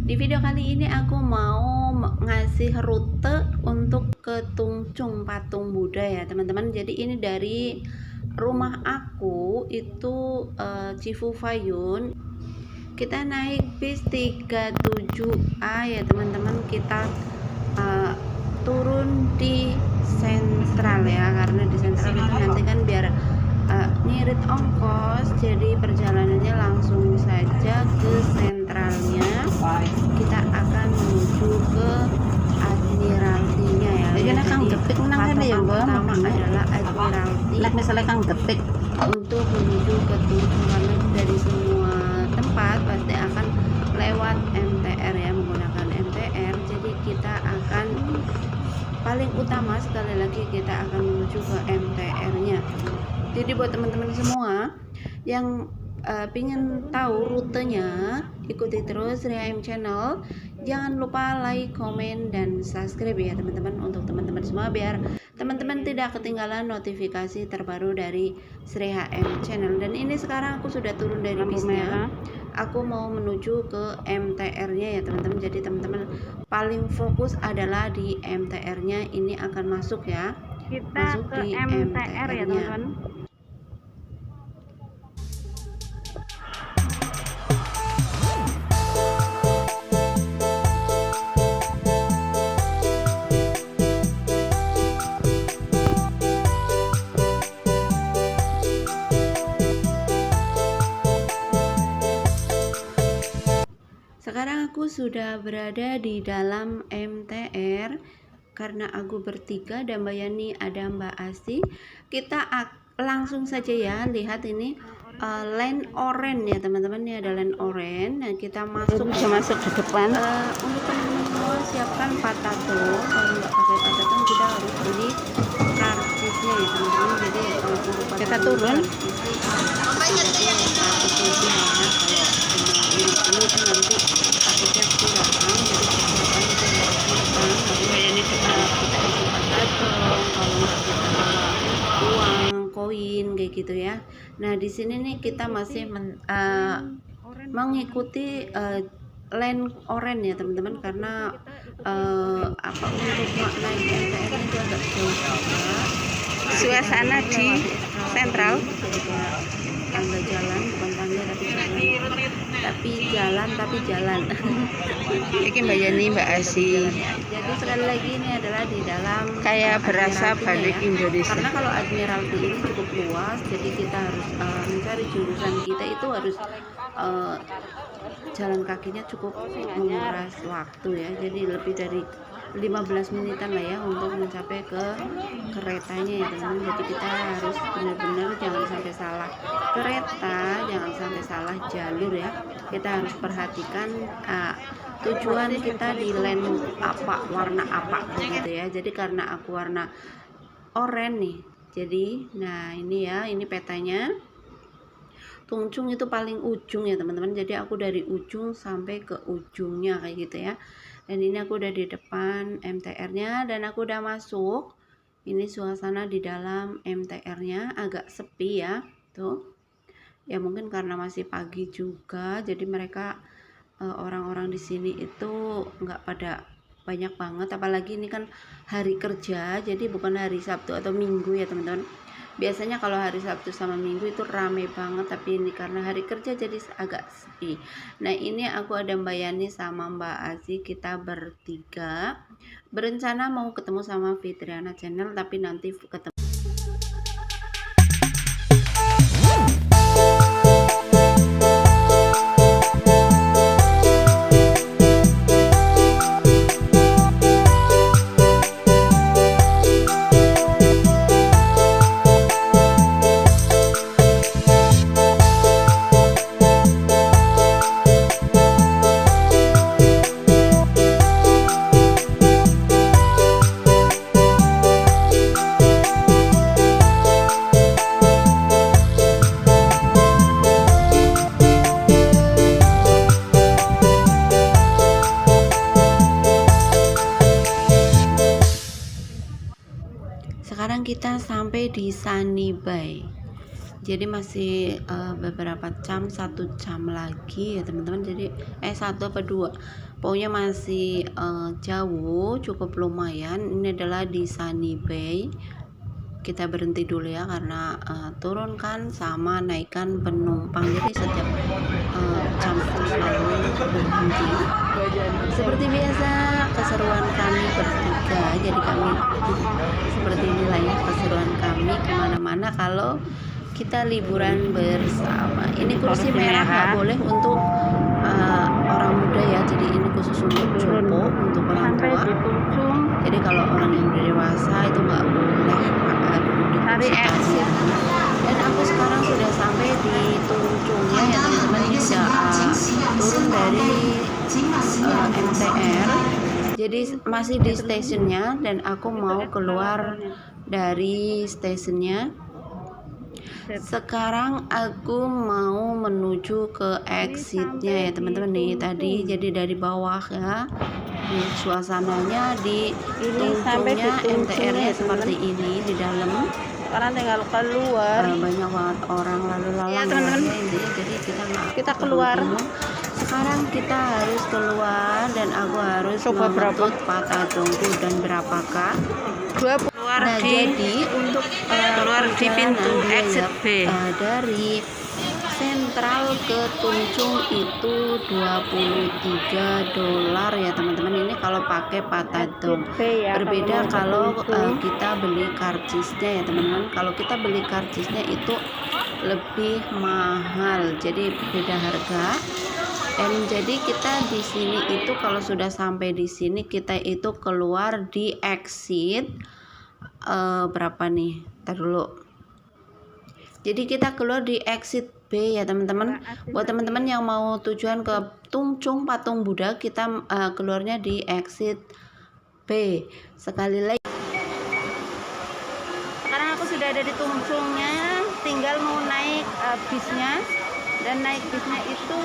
Di video kali ini aku mau ngasih rute untuk ke Tungchung Patung Buddha ya teman-teman. Jadi ini dari rumah aku itu Cifu Fayun. Kita naik bis 37A ya teman-teman. Kita turun di sentral ya, karena di sentral itu nanti kan biar ngirit ongkos, jadi perjalanannya langsung saja ke sentralnya. Kita akan menuju ke Admiralty-nya ya. Jadi kang gepik nang kene ya, Mbak. Pertama adalah Admiralty. Lek misalnya kang gepik Untuk menuju ke Tungchung, karena dari semua tempat pasti akan lewat MTR ya, menggunakan MTR. Jadi kita akan paling utama sekali lagi kita akan menuju ke MTR-nya. Jadi buat teman-teman semua yang pingin tahu rutenya, ikuti terus Ria M Channel. Jangan lupa like, komen, dan subscribe ya teman-teman, untuk teman-teman semua, biar teman-teman tidak ketinggalan notifikasi terbaru dari Sri HM Channel. Dan ini sekarang aku sudah turun dari bisnya. Aku mau menuju ke MTR-nya ya teman-teman. Jadi teman-teman paling fokus adalah di MTR-nya. Ini akan masuk ya. kita Masuk ke di MTR ya teman-teman. Sekarang aku sudah berada di dalam MTR karena aku bertiga, dan Mbak Yani ada Mbak Asi. Kita langsung saja ya, lihat ini line orange ya teman-teman. Ini ada line orange. Nah kita masuk, Bisa masuk ke depan. untuk teman-teman semua siapkan patatong. Kalau nggak pakai patatong kita harus beli karcisnya ya teman-teman. Jadi kalau untuk Kita turun. tidaknya 100 lebih ya. Kalau cuma 50 kan nanti takutnya kurang. Jadi persiapan itu harus Ini kita isi patatong, kalau nggak kita bawa uang koin kayak gitu ya. Nah di sini nih kita masih mengikuti line orange ya teman-teman, karena untuk naik MTR itu agak jauh juga. Suasana di sentral. Tangga jalan, bukan tangga tapi jalan. Iki Mbak Yani, Mbak Asi. Jadi sekali lagi ini adalah di dalam Kayak berasa Admiralty-nya balik ya. Indonesia. Karena kalau Admiralty ini cukup luas, jadi kita harus mencari jurusan kita itu harus jalan kakinya cukup menguras waktu ya. Jadi lebih dari 15 menitan lah ya untuk mencapai ke keretanya ya teman-teman. Jadi kita harus benar-benar jangan sampai salah kereta, jangan sampai salah jalur ya. Kita harus perhatikan tujuan kita di line apa, warna apa begitu ya. Jadi karena aku warna oranye nih, jadi nah ini ya, ini petanya. Tungchung itu paling ujung ya teman-teman. Jadi aku dari ujung sampai ke ujungnya kayak gitu ya. Dan ini aku udah di depan MTR-nya dan aku udah masuk. Ini suasana di dalam MTR-nya agak sepi ya. Tuh. Ya mungkin karena masih pagi juga, jadi mereka orang-orang di sini itu nggak pada banyak banget. Apalagi ini kan hari kerja, jadi bukan hari Sabtu atau Minggu ya teman-teman. Biasanya kalau hari Sabtu sama Minggu itu rame banget, tapi ini karena hari kerja jadi agak sepi. Nah ini aku ada Mbak Yani sama Mbak Azi, kita bertiga berencana mau ketemu sama Fitriana Channel, tapi nanti ketemu. Sekarang kita sampai di Sanibai. Jadi masih beberapa jam, 1 jam lagi ya teman-teman. Jadi 1 apa 2 pokoknya masih jauh, cukup lumayan. Ini adalah di Sunny Bay. Kita berhenti dulu ya, karena turunkan sama naikkan penumpang, jadi setiap jam itu selalu berhenti. Seperti biasa keseruan kami bertiga, jadi kami seperti inilah ya keseruan kami kemana-mana kalau kita liburan bersama. Ini kursi merah nggak boleh untuk orang muda ya, jadi ini khusus untuk cowok, untuk orang tua. Jadi kalau orang yang dewasa itu nggak boleh duduk di kursi tadi. Dan aku sekarang sudah sampai di Tungchungnya ya teman-teman. Ini sudah turun dari MTR, jadi masih di stasiunnya, dan aku mau keluar dari stasiunnya. Sekarang aku mau menuju ke exitnya ya teman-teman nih. Tadi jadi dari bawah ya, nih suasananya di Tungchungnya MTR-nya seperti ini di dalam. Sekarang tinggal keluar. Banyak banget orang lalu lalang ya teman-teman. Jadi kita keluar. Sekarang kita harus keluar dan aku harus mengetuk Patadongku. Dan berapakah? 20. Nah, jadi untuk keluar di pintu exit B dari Sentral ke Tungchung itu $23 ya teman-teman. Ini kalau pakai Patadong. Berbeda kalau kita beli karcisnya ya teman-teman. Kalau kita beli karcisnya itu lebih mahal, jadi beda harga. Dan jadi kita di sini itu kalau sudah sampai di sini kita itu keluar di exit berapa nih? Ntar dulu. Jadi kita keluar di exit B ya teman-teman. Buat teman-teman yang mau tujuan ke Tungchung Patung Buddha, kita keluarnya di exit B. Sekali lagi. Sekarang aku sudah ada di Tungchungnya, tinggal mau naik bisnya. Dan naik bisnya itu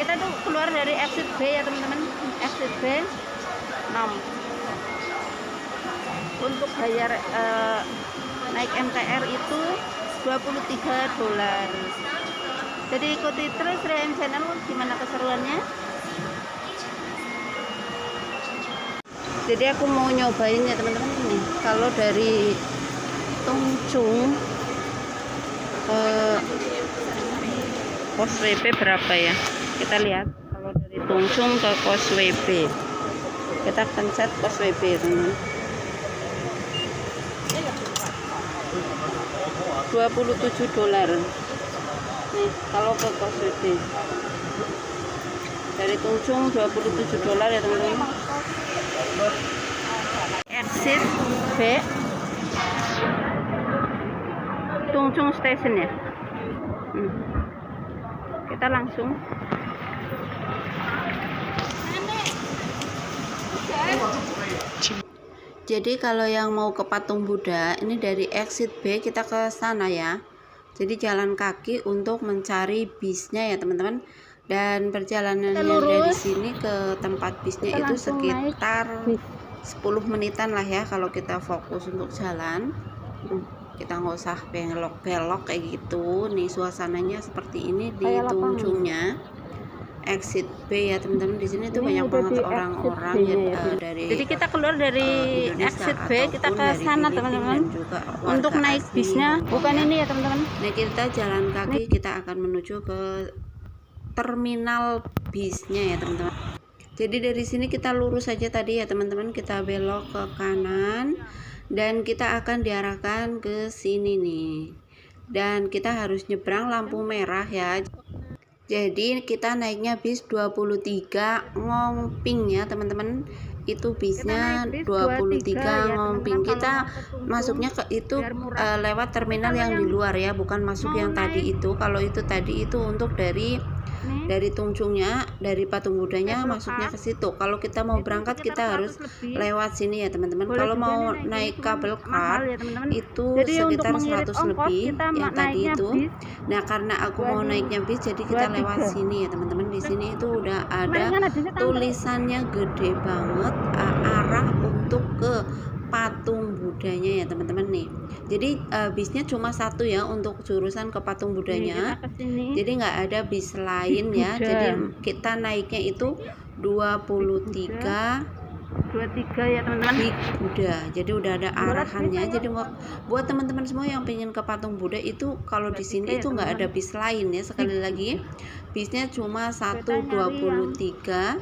kita tuh keluar dari exit B ya teman-teman. Exit B 6. Untuk bayar naik MTR itu $23. Jadi ikuti terus Rian Channel gimana keseruannya. Jadi aku mau nyobain ya teman-teman ini. Kalau dari Tungchung ke Causeway B berapa ya? Kita lihat. Kalau dari Tungchung ke Causeway B, kita pencet Causeway B teman-teman. $27 nih kalau ke Causeway B. Dari Tungchung $27 ya teman-teman. Exit B Tungchung Station ya. Kita langsung jadi kalau yang mau ke Patung Buddha ini dari exit B kita ke sana ya. Jadi jalan kaki untuk mencari bisnya ya teman-teman. Dan perjalanannya dari sini ke tempat bisnya itu sekitar 10 menitan lah ya kalau kita fokus untuk jalan. Kita nggak usah belok-belok kayak gitu. Nih suasananya seperti ini di Tungchungnya. Exit B ya teman-teman. Di sini tuh banyak banget orang-orang ya, dari jadi kita keluar dari exit B, kita ke sana teman-teman. Untuk naik bisnya bukan ini ya teman-teman. Nah, kita jalan kaki, kita akan menuju ke terminal bisnya ya teman-teman. Jadi dari sini kita lurus saja tadi ya teman-teman. Kita belok ke kanan dan kita akan diarahkan ke sini nih. Dan kita harus nyebrang lampu merah ya. Jadi kita naiknya bis 23 Ngongping ya teman-teman. Itu bisnya 23 Ngongping. Kita masuknya ke itu lewat terminal yang di luar ya, bukan masuk yang tadi itu. Kalau itu tadi itu untuk dari Tungchungnya, dari Patung Budanya masuknya ke situ. Kalau kita mau berangkat kita harus lewat sini ya teman-teman. Kalau mau naik kabel car itu sekitar 100 lebih yang tadi itu. Nah, karena aku mau naiknya bis jadi kita lewat sini ya teman-teman. Di sini itu udah ada tulisannya gede banget arah untuk ke Patung Budanya ya teman-teman nih. Jadi bisnya cuma satu ya untuk jurusan ke Patung Budanya. Jadi nggak ada bis lain ya. Jadi kita naiknya itu 23 ya teman-teman. Big Buddha. Jadi udah ada arahannya. Jadi buat teman-teman semua yang pengen ke patung Buddha itu, kalau di sini itu nggak ada bis lain ya. Sekali lagi, bisnya cuma 123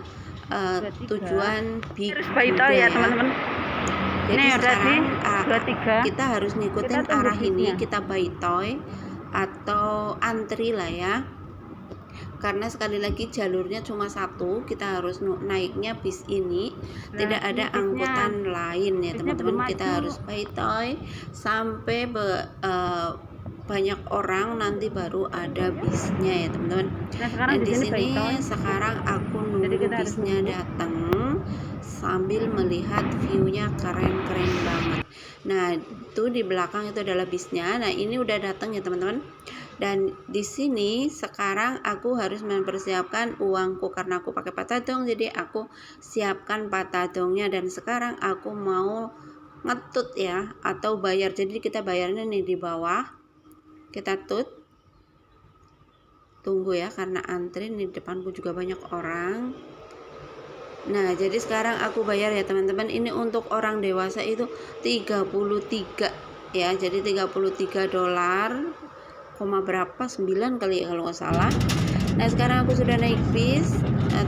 tujuan Big Buddha ya ya. teman-teman. Jadi Ini sekarang 23. kita harus ngikutin Kita tunggu arah ini, bisnya. kita buy toy atau antri lah ya. Karena sekali lagi jalurnya cuma satu, kita harus naiknya bis ini, tidak ada angkutan lain ya teman-teman. Kita harus buy toy sampai banyak orang, nanti baru ada bisnya ya teman-teman. Nah, Dan di sini sekarang aku nunggu bisnya datang sambil melihat view-nya keren-keren banget. Nah, itu di belakang itu adalah bisnya. Nah, ini udah datang ya teman-teman. Dan di sini sekarang aku harus mempersiapkan uangku karena aku pakai patadong, jadi aku siapkan patadongnya. Dan sekarang aku mau ngetut ya, atau bayar. Jadi kita bayarnya nih di bawah, kita tut, tunggu ya karena antri nih, depanku juga banyak orang. Nah, jadi sekarang aku bayar ya teman-teman. Ini untuk orang dewasa itu 33 ya, jadi 33 dolar berapa, 9 kali ya kalau nggak salah. Nah, sekarang aku sudah naik bis,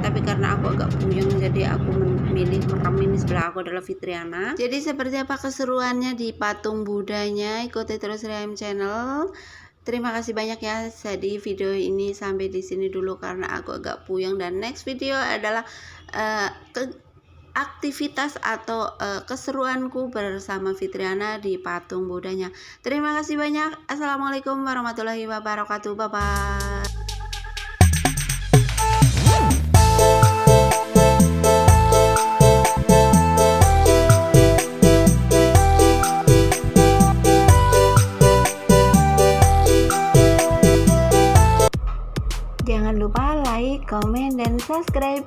tapi karena aku agak puyeng jadi aku memilih merem. Ini sebelah aku adalah Fitriana. Jadi seperti apa keseruannya di patung Budanya, ikuti terus Riam Channel. Terima kasih banyak ya. Jadi video ini sampai di sini dulu karena aku agak puyeng, dan next video adalah aktivitas atau keseruanku bersama Fitriana di patung Budanya. Terima kasih banyak. Assalamualaikum warahmatullahi wabarakatuh. Bye bye. Jangan lupa like, komen, dan subscribe.